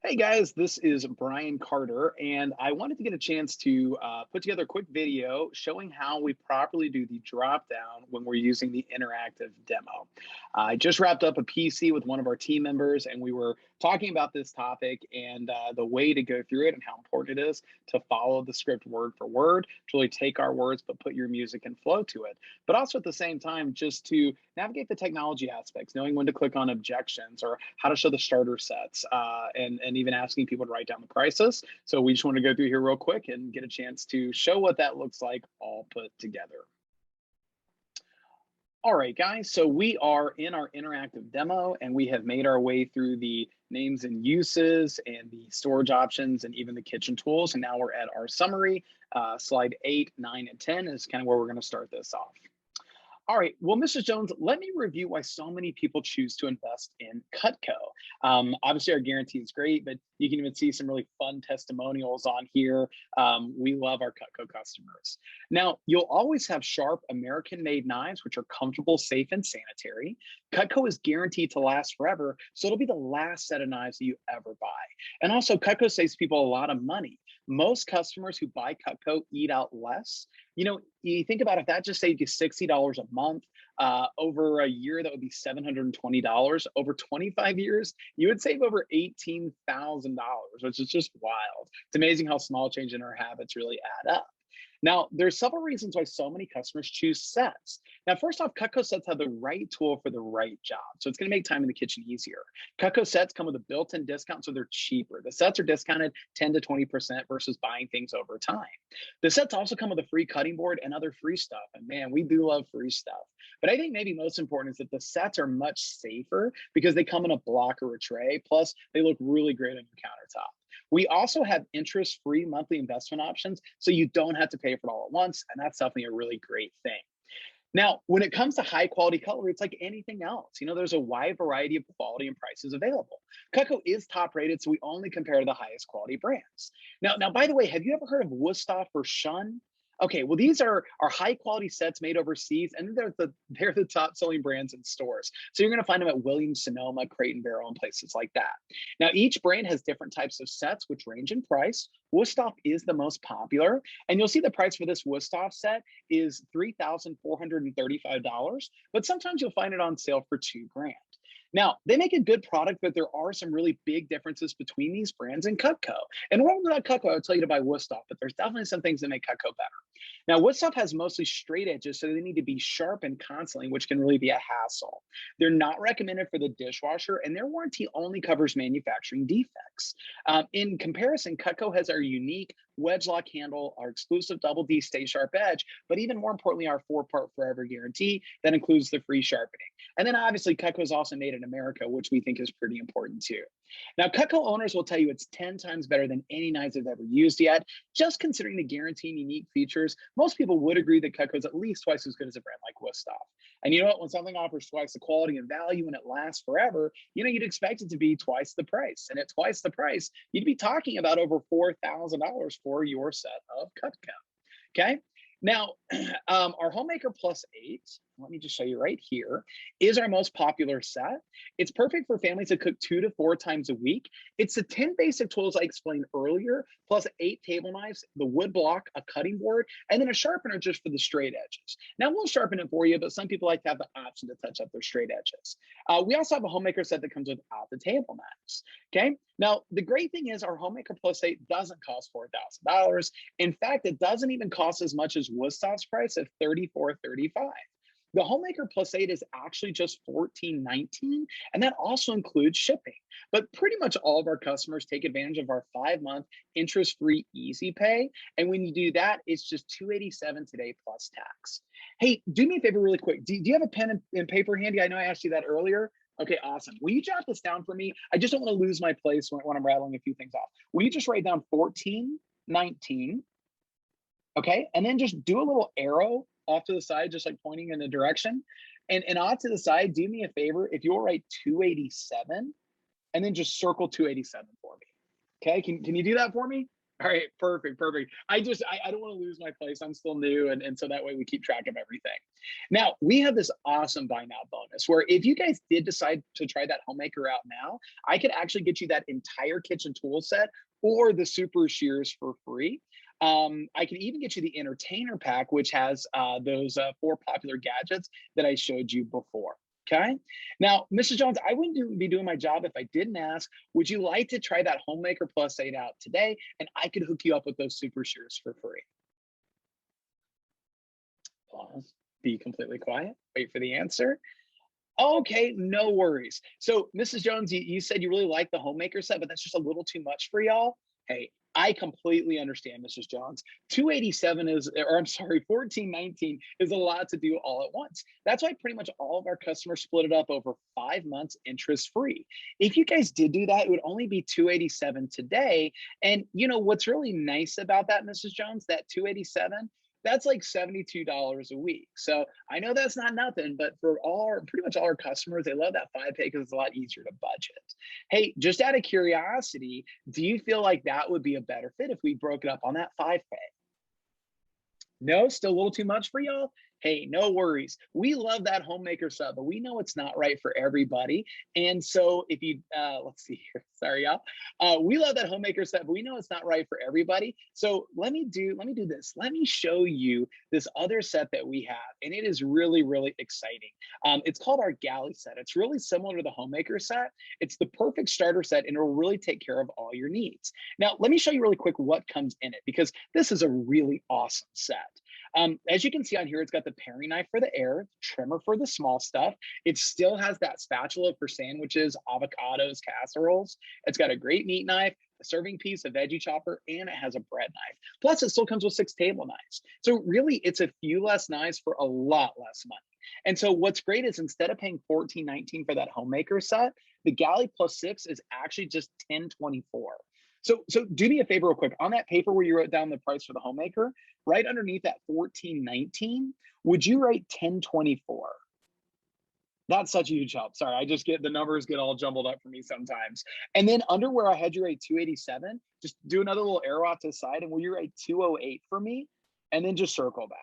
Hey guys, this is Brian Carter, and I wanted to get a chance to put together a quick video showing how we properly do the drop down when we're using the interactive demo. I just wrapped up a PC with one of our team members, and we were talking about this topic and the way to go through it and how important it is to follow the script word for word, to really take our words but put your music and flow to it. But also at the same time, just to navigate the technology aspects, knowing when to click on objections or how to show the starter sets, and even asking people to write down the prices. So we just want to go through here real quick and get a chance to show what that looks like all put together. All right, guys, so we are in our interactive demo and we have made our way through the names and uses and the storage options and even the kitchen tools. And now we're at our summary. Slide 8, 9, and 10 is kind of where we're going to start this off. All right. Well, Mrs. Jones, let me review why so many people choose to invest in Cutco. Obviously, our guarantee is great, but you can even see some really fun testimonials on here. We love our Cutco customers. Now, you'll always have sharp American-made knives, which are comfortable, safe, and sanitary. Cutco is guaranteed to last forever, so it'll be the last set of knives that you ever buy. And also, Cutco saves people a lot of money. Most customers who buy Cutco eat out less. You think about if that just saved you $60 a month, over a year, that would be $720. Over 25 years, you would save over $18,000, which is just wild. It's amazing how small change in our habits really add up. Now, there's several reasons why so many customers choose sets. Now, first off, Cutco sets have the right tool for the right job. So it's going to make time in the kitchen easier. Cutco sets come with a built-in discount, so they're cheaper. The sets are discounted 10 to 20% versus buying things over time. The sets also come with a free cutting board and other free stuff. And man, we do love free stuff. But I think maybe most important is that the sets are much safer because they come in a block or a tray. Plus, they look really great on your countertop. We also have interest-free monthly investment options, so you don't have to pay for it all at once, and that's definitely a really great thing. Now, when it comes to high quality cutlery, it's like anything else. There's a wide variety of quality and prices available. Cutco is top rated, so we only compare to the highest quality brands. Now, by the way, have you ever heard of Wusthof or Shun? Okay, well, these are high quality sets made overseas, and they're the top selling brands in stores. So you're going to find them at Williams Sonoma, Crate and Barrel, and places like that. Now, each brand has different types of sets, which range in price. Wusthof is the most popular, and you'll see the price for this Wusthof set is $3,435, but sometimes you'll find it on sale for $2,000. Now, they make a good product, but there are some really big differences between these brands and Cutco. And when we're Cutco, I would tell you to buy Wusthof, but there's definitely some things that make Cutco better. Now, Wusthof has mostly straight edges, so they need to be sharpened constantly, which can really be a hassle. They're not recommended for the dishwasher, and their warranty only covers manufacturing defects. In comparison, Cutco has our unique wedge lock handle, our exclusive double D stay sharp edge, but even more importantly, our 4-part forever guarantee that includes the free sharpening. And then obviously Cutco is also made in America, which we think is pretty important too. Now, Cutco owners will tell you it's 10 times better than any knives they've ever used yet. Just considering the guarantee and unique features, most people would agree that Cutco is at least twice as good as a brand like Wusthof. And you know what? When something offers twice the quality and value and it lasts forever, you'd expect it to be twice the price. And at twice the price, you'd be talking about over $4,000 for your set of Cutco. Okay. Now, our Homemaker Plus 8, let me just show you right here, is our most popular set. It's perfect for families that cook 2 to 4 times a week. It's the 10 basic tools I explained earlier, plus 8 table knives, the wood block, a cutting board, and then a sharpener just for the straight edges. Now, we'll sharpen it for you, but some people like to have the option to touch up their straight edges. We also have a Homemaker set that comes without the table knives. Okay. Now, the great thing is our Homemaker Plus 8 doesn't cost $4,000. In fact, it doesn't even cost as much as Wustof's price of $34.35. The Homemaker Plus 8 is actually just $14.19, and that also includes shipping. But pretty much all of our customers take advantage of our 5-month interest-free easy pay. And when you do that, it's just $287 today plus tax. Hey, do me a favor really quick. Do you have a pen and paper handy? I know I asked you that earlier. Okay, awesome. Will you jot this down for me? I just don't want to lose my place when I'm rattling a few things off. Will you just write down 1419? Okay, and then just do a little arrow off to the side, just like pointing in a direction. And off to the side, do me a favor, if you'll write 287 and then just circle 287 for me. Okay, can you do that for me? All right, perfect, perfect. I don't want to lose my place. I'm still new, and so that way we keep track of everything. Now we have this awesome buy now bonus where if you guys did decide to try that homemaker out now, I could actually get you that entire kitchen tool set or the super shears for free. I can even get you the entertainer pack, which has those four popular gadgets that I showed you before. Okay. Now, Mrs. Jones, I wouldn't be doing my job if I didn't ask, would you like to try that Homemaker Plus 8 out today? And I could hook you up with those super shears for free. Pause, be completely quiet, wait for the answer. Okay, no worries. So, Mrs. Jones, you said you really like the homemaker set, but that's just a little too much for y'all. Hey, I completely understand, Mrs. Jones. 287 is, or I'm sorry, 1419 is a lot to do all at once. That's why pretty much all of our customers split it up over 5 months interest free. If you guys did do that, it would only be 287 today. And you know what's really nice about that, Mrs. Jones, that 287, that's like $72 a week. So I know that's not nothing, but for pretty much all our customers, they love that 5 pay because it's a lot easier to budget. Hey, just out of curiosity, do you feel like that would be a better fit if we broke it up on that 5 pay? No, still a little too much for y'all? Hey, no worries. We love that homemaker sub, but we know it's not right for everybody. And so if you, let's see here, sorry, y'all. We love that homemaker sub, but we know it's not right for everybody. So let me do this. Let me show you this other set that we have. And it is really, really exciting. It's called our galley set. It's really similar to the homemaker set. It's the perfect starter set and it will really take care of all your needs. Now, let me show you really quick what comes in it because this is a really awesome set. As you can see on here, it's got the paring knife for the air, trimmer for the small stuff. It still has that spatula for sandwiches, avocados, casseroles. It's got a great meat knife, a serving piece, a veggie chopper, and it has a bread knife. Plus, it still comes with 6 table knives. So really, it's a few less knives for a lot less money. And so what's great is instead of paying $14.19 for that homemaker set, the Galley plus 6 is actually just $10.24. So do me a favor real quick. On that paper where you wrote down the price for the homemaker, right underneath that 14.19, would you write 10.24? That's such a huge help. Sorry, I just get the numbers get all jumbled up for me sometimes. And then under where I had you write 287, just do another little arrow out to the side and will you write 208 for me? And then just circle back.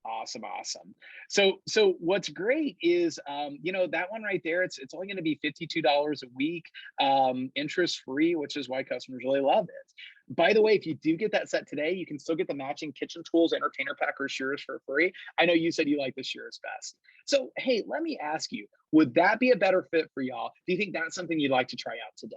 Awesome, awesome. So what's great is that one right there, it's only going to be $52 a week, interest free, which is why customers really love it. By the way, if you do get that set today, you can still get the matching kitchen tools, entertainer pack, or shears for free. I know you said you like the shears best. So hey, let me ask you, would that be a better fit for y'all? Do you think that's something you'd like to try out today?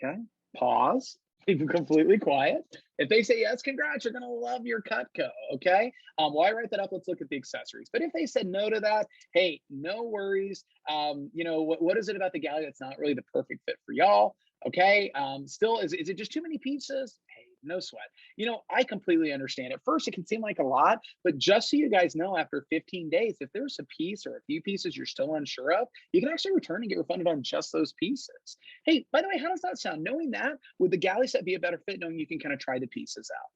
Okay, pause. Be completely quiet. If they say yes, congrats, you're gonna love your Cutco. Okay. While I write that up, let's look at the accessories. But if they said no to that, hey, no worries. What is it about the galley that's not really the perfect fit for y'all? Okay. Still, is it just too many pieces? Hey, no sweat. I completely understand. At first, it can seem like a lot, but just so you guys know, after 15 days, if there's a piece or a few pieces you're still unsure of, you can actually return and get refunded on just those pieces. Hey, by the way, how does that sound? Knowing that, would the galley set be a better fit knowing you can kind of try the pieces out?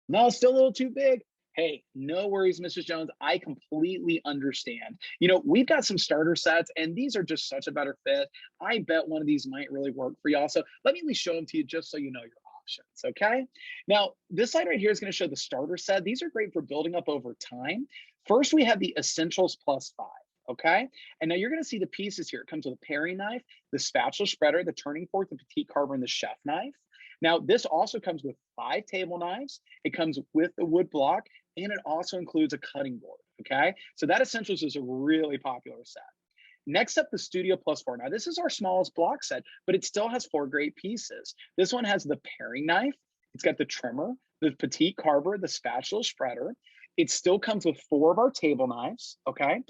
No, still a little too big. Hey, no worries, Mrs. Jones. I completely understand. We've got some starter sets, and these are just such a better fit. I bet one of these might really work for y'all. So let me at least show them to you just so you know your options, okay? Now, this slide right here is going to show the starter set. These are great for building up over time. First, we have the Essentials plus 5. Okay. And now you're going to see the pieces here. It comes with a paring knife, the spatula spreader, the turning fork, the petite carver, and the chef knife. Now, this also comes with 5 table knives. It comes with the wood block, and it also includes a cutting board. Okay. So that Essentials is a really popular set. Next up, the Studio Plus 4. Now, this is our smallest block set, but it still has 4 great pieces. This one has the paring knife. It's got the trimmer, the petite carver, the spatula spreader. It still comes with 4 of our table knives, okay?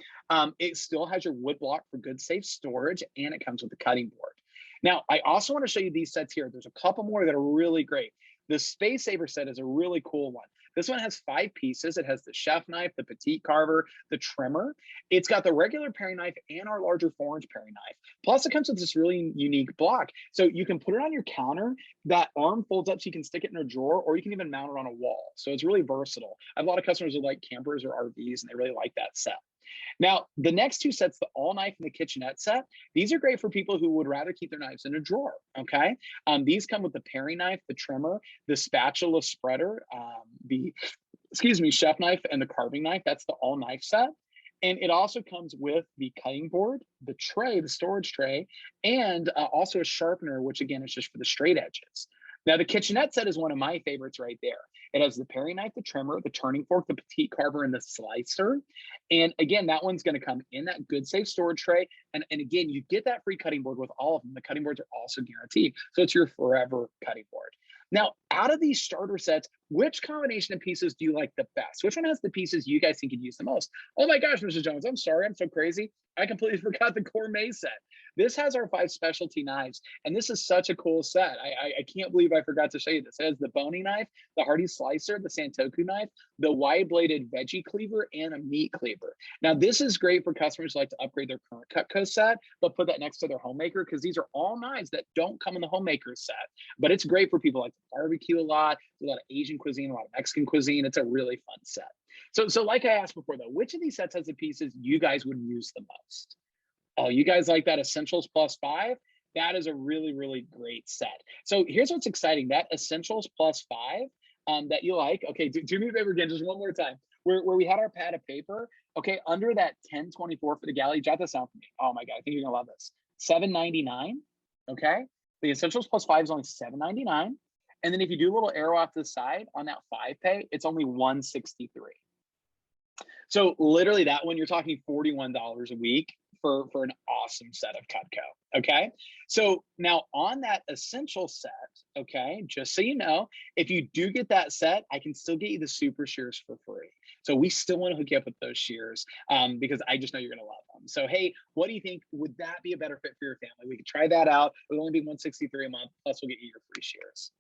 It still has your wood block for good, safe storage, and it comes with the cutting board. Now, I also want to show you these sets here. There's a couple more that are really great. The Space Saver set is a really cool one. This one has 5 pieces. It has the chef knife, the petite carver, the trimmer. It's got the regular paring knife and our larger 4-inch paring knife. Plus, it comes with this really unique block. So you can put it on your counter. That arm folds up so you can stick it in a drawer, or you can even mount it on a wall. So it's really versatile. I have a lot of customers who like campers or RVs, and they really like that set. Now, the next two sets, the all knife and the kitchenette set, these are great for people who would rather keep their knives in a drawer. Okay. These come with the paring knife, the trimmer, the spatula spreader, the, excuse me, chef knife, and the carving knife. That's the all knife set. And it also comes with the cutting board, the tray, the storage tray, and also a sharpener, which again is just for the straight edges. Now, the kitchenette set is one of my favorites right there. It has the paring knife, the trimmer, the turning fork, the petite carver, and the slicer. And again, that one's going to come in that good, safe storage tray. And again, you get that free cutting board with all of them. The cutting boards are also guaranteed. So it's your forever cutting board. Now, out of these starter sets, which combination of pieces do you like the best? Which one has the pieces you guys think you'd use the most? Oh my gosh, Mr. Jones, I'm sorry, I'm so crazy. I completely forgot the gourmet set. This has our 5 specialty knives, and this is such a cool set. I can't believe I forgot to show you this. It has the boning knife, the Hardy slicer, the Santoku knife, the wide-bladed veggie cleaver, and a meat cleaver. Now, this is great for customers who like to upgrade their current Cutco set, but put that next to their homemaker, because these are all knives that don't come in the homemaker set. But it's great for people who like to barbecue a lot, a lot of Asian cuisine, a lot of Mexican cuisine. It's a really fun set. So like I asked before, though, which of these sets has the pieces you guys would use the most? Oh, you guys like that Essentials Plus 5? That is a really, really great set. So here's what's exciting. That Essentials Plus 5 that you like, okay, do me a favor again, just one more time. Where we had our pad of paper, okay, under that 1024 for the galley, jot this down for me. Oh my God, I think you're gonna love this. $7.99, okay? The Essentials Plus 5 is only $7.99. And then if you do a little arrow off to the side on that 5 pay, it's only $163. So literally that one, you're talking $41 a week for an awesome set of Cutco, okay? So now on that essential set, okay, just so you know, if you do get that set, I can still get you the super shears for free. So we still want to hook you up with those shears because I just know you're going to love them. So, hey, what do you think? Would that be a better fit for your family? We could try that out. It would only be $163 a month, plus we'll get you your free shears.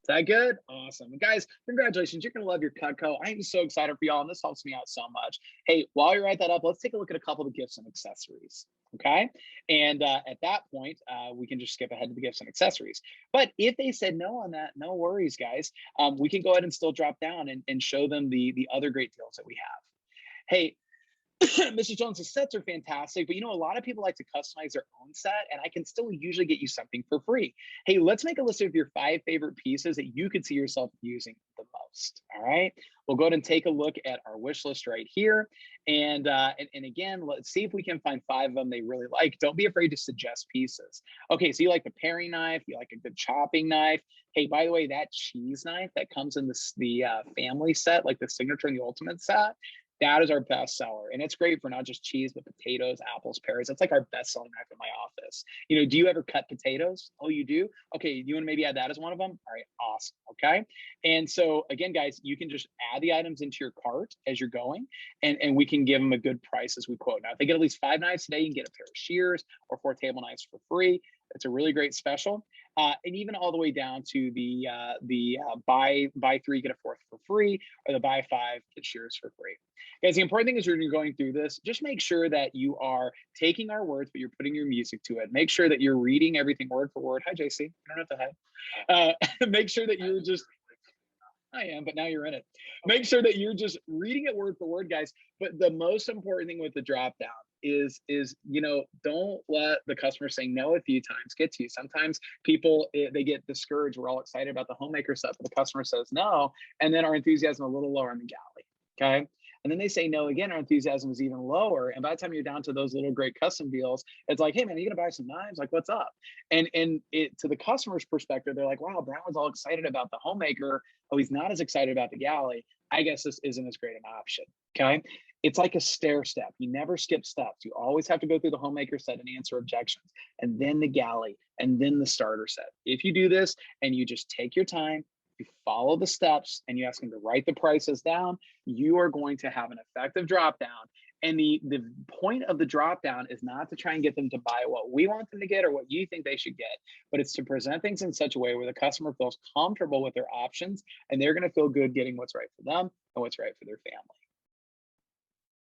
Is that good? Awesome. And guys, congratulations. You're going to love your Cutco. I am so excited for y'all, and this helps me out so much. Hey, while you write that up, let's take a look at a couple of the gifts and accessories, okay? And at that point, we can just skip ahead to the gifts and accessories. But if they said no on that, no worries, guys. We can go ahead and still drop down and show them the other great deals that we have. Hey, Mrs. Jones, the sets are fantastic, but you know, a lot of people like to customize their own set, and I can still usually get you something for free. Hey, let's make a list of your 5 favorite pieces that you could see yourself using the most. All right, we'll go ahead and take a look at our wish list right here. And again, let's see if we can find 5 of them they really like. Don't be afraid to suggest pieces. Okay, so you like the paring knife, you like a good chopping knife. Hey, by the way, that cheese knife that comes in the family set, like the signature and the ultimate set, that is our best seller. And it's great for not just cheese, but potatoes, apples, pears. That's like our best selling knife in my office. You know, do you ever cut potatoes? Oh, you do? Okay, you want to maybe add that as one of them? All right, awesome, okay? And so again, guys, you can just add the items into your cart as you're going, and we can give them a good price as we quote. Now, if they get at least 5 knives today, you can get a pair of shears or 4 table knives for free. It's a really great special. And even all the way down to the buy 3, get a 4th for free, or the buy 5, get shears for free. Guys, the important thing is when you're going through this, just make sure that you are taking our words, but you're putting your music to it. Make sure that you're reading everything word for word. Hi, JC. You don't have to hide. Make sure that you're just, I am, but now you're in it. Make sure that you're just reading it word for word, guys. But the most important thing with the drop down is you know, don't let the customer saying no a few times get to you. Sometimes people, they get discouraged. We're all excited about the homemaker stuff, but the customer says no, and then our enthusiasm a little lower in the galley, okay? And then they say no again, our enthusiasm is even lower. And by the time you're down to those little great custom deals, it's like, hey man, are you gonna buy some knives? Like, what's up? And it, to the customer's perspective, they're like, wow, Brown was all excited about the homemaker. Oh, he's not as excited about the galley. I guess this isn't as great an option, okay? It's like a stair step. You never skip steps. You always have to go through the homemaker set and answer objections, and then the galley, and then the starter set. If you do this and you just take your time, you follow the steps, and you ask them to write the prices down, you are going to have an effective drop down. And the point of the drop down is not to try and get them to buy what we want them to get or what you think they should get, but it's to present things in such a way where the customer feels comfortable with their options, and they're going to feel good getting what's right for them and what's right for their family.